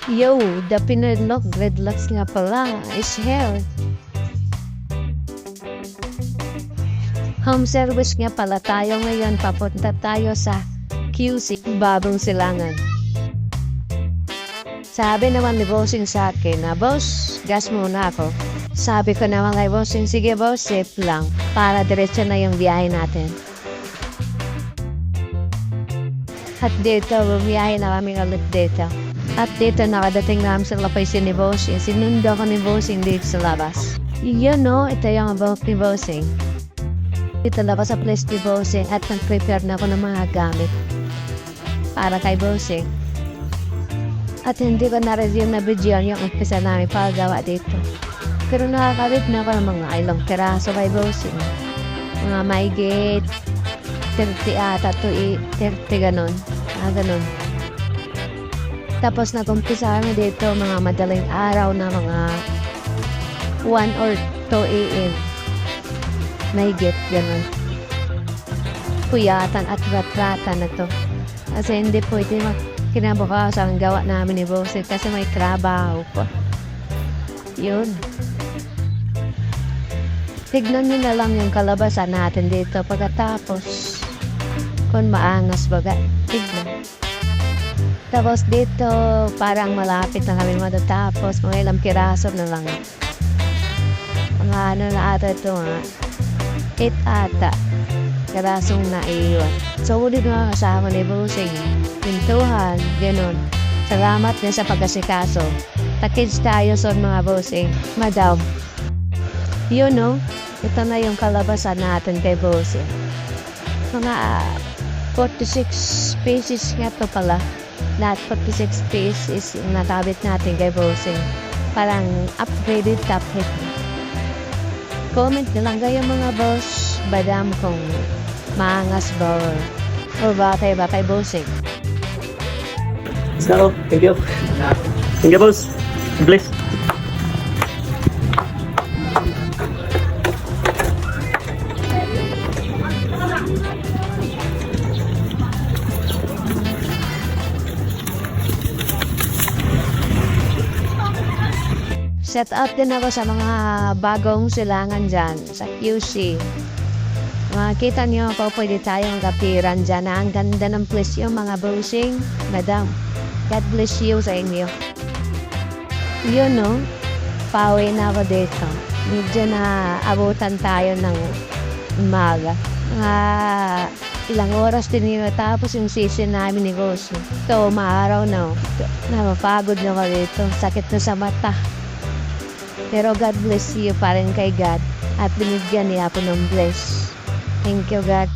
Yo, the pinadlock dreadlocks nga pala is here. Home service nga pala tayo ngayon, papunta tayo sa QC, Bagong Silangan. Sabi naman ni Bossing sa akin na, "Boss, gas muna ako." Sabi ko naman kay Bossing, "Sige boss, safe lang, para diretso na yung biyahe natin." At dito, bumiyahe na kami ulit dito. At dito, nakadating namin sa lapaysin ni Bossing. Sinundo ko ni Bossing dito sa labas. Yun no, ito yung about ni Bossing. Dito labas sa place ni Bossing at nag-prepare na ako ng mga gamit para kay Bossing. At hindi ko na-resume na video yung umpisa namin paggawa dito. Pero nakakabit na ako ng mga ilang piraso kay Bossing. Mga maigit 30 ata to 30 ganon. Ganon. Tapos nag-umpisa kami dito mga madaling araw na mga 1 or 2 a.m. Maigit ganon. Puyatan at ratratan na to. Kasi hindi pwede kinabukasan ang gawa namin ni Bossing kasi may trabaho pa. Yun. Tignan nyo na lang yung kalabasan natin dito pagkatapos. Kung maangas baga, tignan. Tapos dito, parang malapit na kami matatapos. Mga ilang piraso na lang. Mga ano na ata ito ha. 8 ata. Pirasong naiwan. So, ulit mga kasama ni Bossing. Pintuhan, ganun. Salamat din sa pagkasikaso. Takids tayo son mga Bossing. Madam. Yun no, ito na yung kalabasan natin kay Bossing. Mga 46 pieces nga to pala. Lahat 46 pieces yung natabit natin kay Bossing. Parang upgraded top hit. Comment na lang kayo mga boss. Badam kung maangas ba o batay ba kay Bossing. So, thank you. Thank you, boss. Bless. Set up din ako sa mga bagong silangan dyan, sa QC. Makikita niyo po, pwede tayong kapiran dyan na ang ganda ng place yung mga Bossing. Madam, God bless you sa inyo. Yun no, pauwi na ako dito. Medyo na abutan tayo ng umaga. Ilang oras din yun tapos yung season namin ni Bossing. Ito, maaraw na. Napapagod na ako dito. Sakit na sa mata. Pero God bless you pa rin kay God at binigyan niya ako ng bless. Thank you God.